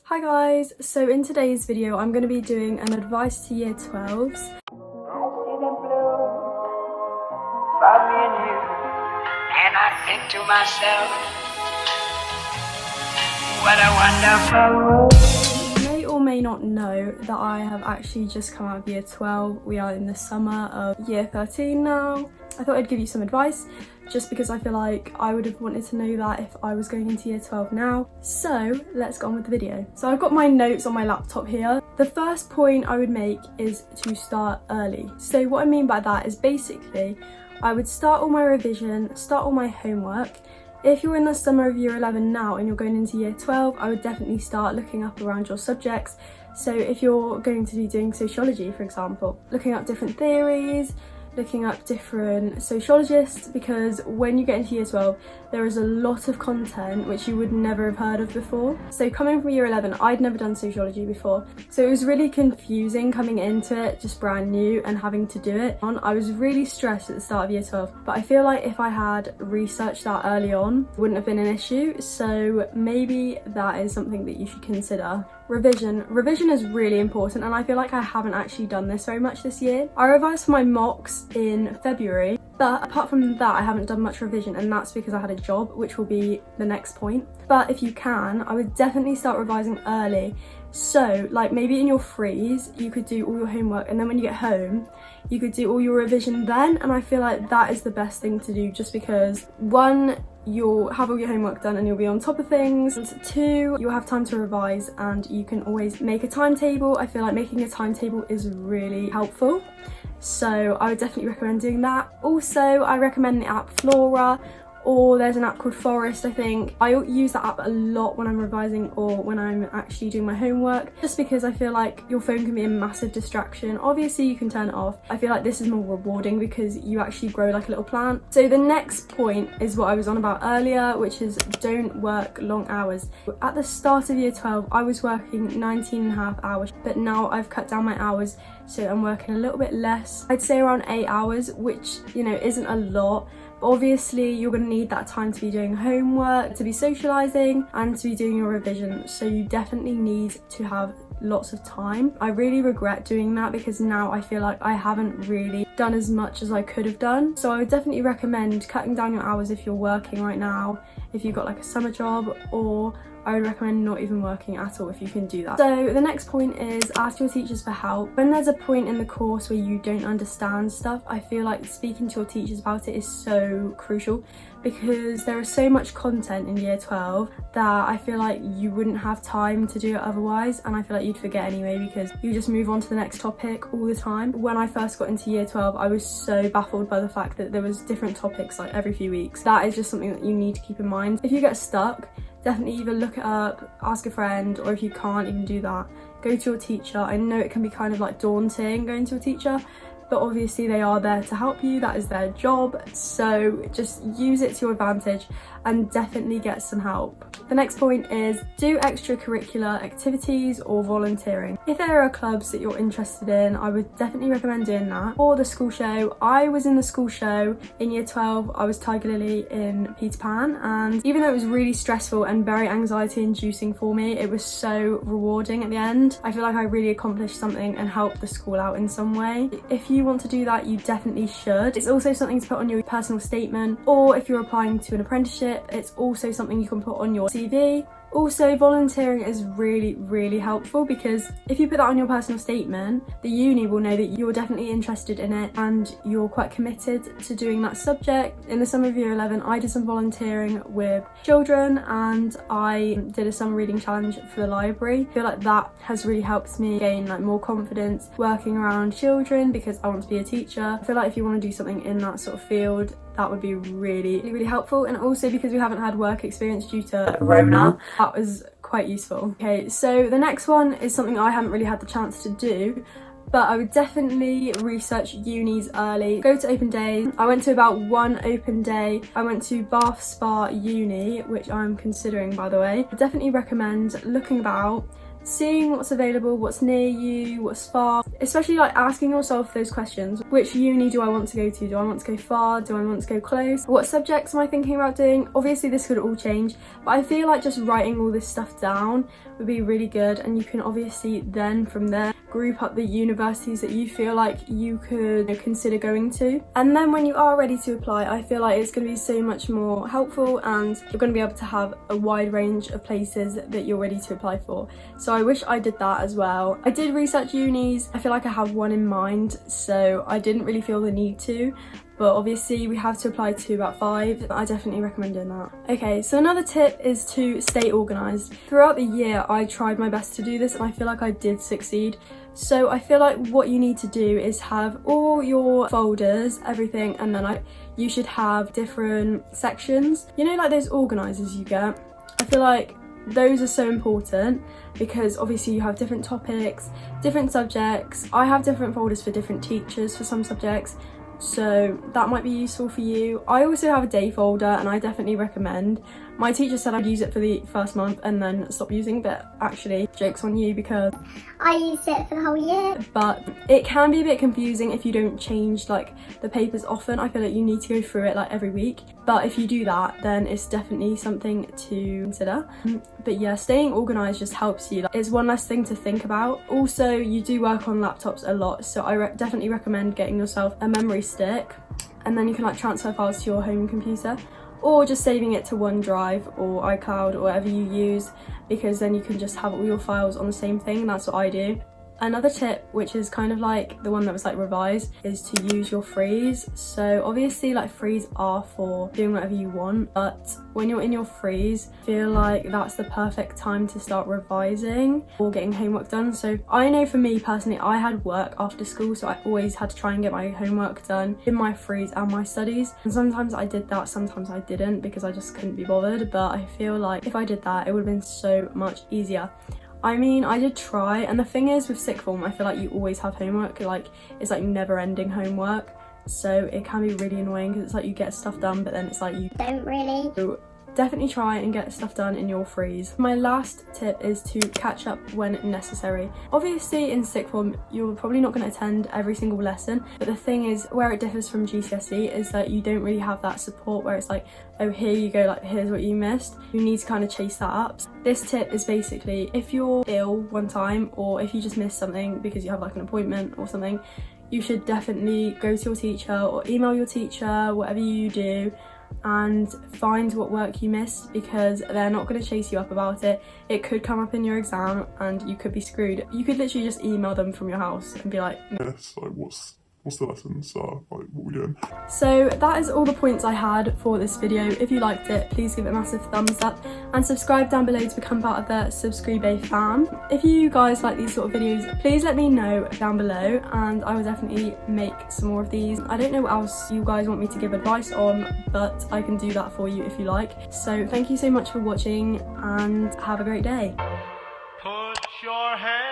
Hi guys, so in today's video I'm going to be doing an advice to year 12s. I see the blue for me and you, and I think to myself, what a wonderful world. You may or may not know that I have actually just come out of year 12. We are in the summer of year 13 now. I thought I'd give you some advice just because I feel like I would have wanted to know that if I was going into year 12 now. So let's get on with the video. So I've got my notes on my laptop here. The first point I would make is to start early. So what I mean by that is basically I would start all my revision, start all my homework. If you're in the summer of year 11 now and you're going into year 12, I would definitely start looking up around your subjects. So if you're going to be doing sociology, for example, looking up different theories, looking up different sociologists, because when you get into year 12 there is a lot of content which you would never have heard of before. So coming from year 11, I'd never done sociology before, so it was really confusing coming into it, just brand new and having to do it. I was really stressed at the start of year 12, but I feel like if I had researched that early on it wouldn't have been an issue. So maybe that is something that you should consider. Revision is really important, and I feel like I haven't actually done this very much this year. I revised for my mocks in February, but apart from that I haven't done much revision, and that's because I had a job, which will be the next point. But if you can, I would definitely start revising early. So like maybe in your freeze you could do all your homework, and then when you get home you could do all your revision then, and I feel like that is the best thing to do, just because one, you'll have all your homework done and you'll be on top of things, and two, you'll have time to revise and you can always make a timetable. I feel like making a timetable is really helpful, so I would definitely recommend doing that. Also, I recommend the app Flora, or there's an app called Forest, I think. I use that app a lot when I'm revising or when I'm actually doing my homework, just because I feel like your phone can be a massive distraction. Obviously you can turn it off. I feel like this is more rewarding because you actually grow like a little plant. So the next point is what I was on about earlier, which is don't work long hours. At the start of year 12 I was working 19.5 hours, but now I've cut down my hours, so I'm working a little bit less. I'd say around 8 hours, which, you know, isn't a lot. Obviously you're going to need that time to be doing homework, to be socializing and to be doing your revision, so you definitely need to have lots of time. I really regret doing that because now I feel like I haven't really done as much as I could have done. So I would definitely recommend cutting down your hours if you're working right now, if you've got like a summer job, or I would recommend not even working at all if you can do that. So the next point is ask your teachers for help. When there's a point in the course where you don't understand stuff, I feel like speaking to your teachers about it is so crucial, because there is so much content in year 12 that I feel like you wouldn't have time to do it otherwise, and I feel like you'd forget anyway because you just move on to the next topic all the time. When I first got into year 12 I was so baffled by the fact that there was different topics like every few weeks. That is just something that you need to keep in mind. If you get stuck, definitely either look it up, ask a friend, or if you can't even do that, go to your teacher. I know it can be kind of like daunting going to a teacher, but obviously they are there to help you, that is their job, so just use it to your advantage and definitely get some help. The next point is do extracurricular activities or volunteering. If there are clubs that you're interested in, I would definitely recommend doing that. Or the school show. I was in the school show in year 12, I was Tiger Lily in Peter Pan, and even though it was really stressful and very anxiety inducing for me, it was so rewarding at the end. I feel like I really accomplished something and helped the school out in some way. If you want to do that, you definitely should. It's also something to put on your personal statement, or if you're applying to an apprenticeship, it's also something you can put on your CV. Also, volunteering is really helpful, because if you put that on your personal statement, the uni will know that you're definitely interested in it and you're quite committed to doing that subject. In the summer of year 11 I did some volunteering with children, and I did a summer reading challenge for the library. I feel like that has really helped me gain like more confidence working around children, because I want to be a teacher. I feel like if you want to do something in that sort of field, that would be really helpful. And also because we haven't had work experience due to Corona, that was quite useful. Okay, so the next one is something I haven't really had the chance to do, but I would definitely research unis early. Go to open days. I went to about one open day. I went to Bath Spa Uni, which I'm considering, by the way. I definitely recommend looking about, seeing what's available, what's near you, what's far, especially like asking yourself those questions. Which uni do I want to go to? Do I want to go far? Do I want to go close? What subjects am I thinking about doing? Obviously this could all change, but I feel like just writing all this stuff down would be really good, and you can obviously then from there group up the universities that you feel like you could consider going to. And then when you are ready to apply, I feel like it's going to be so much more helpful, and you're going to be able to have a wide range of places that you're ready to apply for. So I wish I did that as well. I did research unis. I feel like I have one in mind, so I didn't really feel the need to. But obviously we have to apply to about 5. I definitely recommend doing that. Okay, so another tip is to stay organised. Throughout the year I tried my best to do this, and I feel like I did succeed. So I feel like what you need to do is have all your folders, everything, and then you should have different sections. You know, like those organisers you get? I feel like those are so important because obviously you have different topics, different subjects. I have different folders for different teachers for some subjects, so that might be useful for you. I also have a day folder, and I definitely recommend. My teacher said I'd use it for the first month and then stop using, but actually, joke's on you because I used it for the whole year. But it can be a bit confusing if you don't change like the papers often. I feel like you need to go through it like every week, but if you do that, then it's definitely something to consider. But yeah, staying organised just helps you. It's one less thing to think about. Also, you do work on laptops a lot, so I definitely recommend getting yourself a memory stick, and then you can like transfer files to your home computer, or just saving it to OneDrive or iCloud or whatever you use, because then you can just have all your files on the same thing, and that's what I do. Another tip, which is kind of like the one that was like revised, is to use your frees. So obviously like frees are for doing whatever you want, but when you're in your frees, I feel like that's the perfect time to start revising or getting homework done. So I know for me personally, I had work after school, so I always had to try and get my homework done in my frees and my studies. And sometimes I did that, sometimes I didn't because I just couldn't be bothered. But I feel like if I did that, it would have been so much easier. I mean, I did try, and the thing is with sixth form, I feel like you always have homework, like it's like never-ending homework, so it can be really annoying because it's like you get stuff done, but then it's like you don't really. So definitely try and get stuff done in your frees. My last tip is to catch up when necessary. Obviously in sixth form you're probably not going to attend every single lesson, but the thing is where it differs from GCSE is that you don't really have that support where it's like, oh here you go, like here's what you missed. You need to kind of chase that up. This tip is basically if you're ill one time, or if you just missed something because you have like an appointment or something, you should definitely go to your teacher or email your teacher, whatever you do, and find what work you missed, because they're not going to chase you up about it. It could come up in your exam and you could be screwed. You could literally just email them from your house and be like, no. Yes, like what's the lessons, like what we're doing. So that is all the points I had for this video. If you liked it, please give it a massive thumbs up and subscribe down below to become part of the Subscribe fam. If you guys like these sort of videos, please let me know down below and I will definitely make some more of these. I don't know what else you guys want me to give advice on, but I can do that for you if you like. So thank you so much for watching and have a great day. Put your hand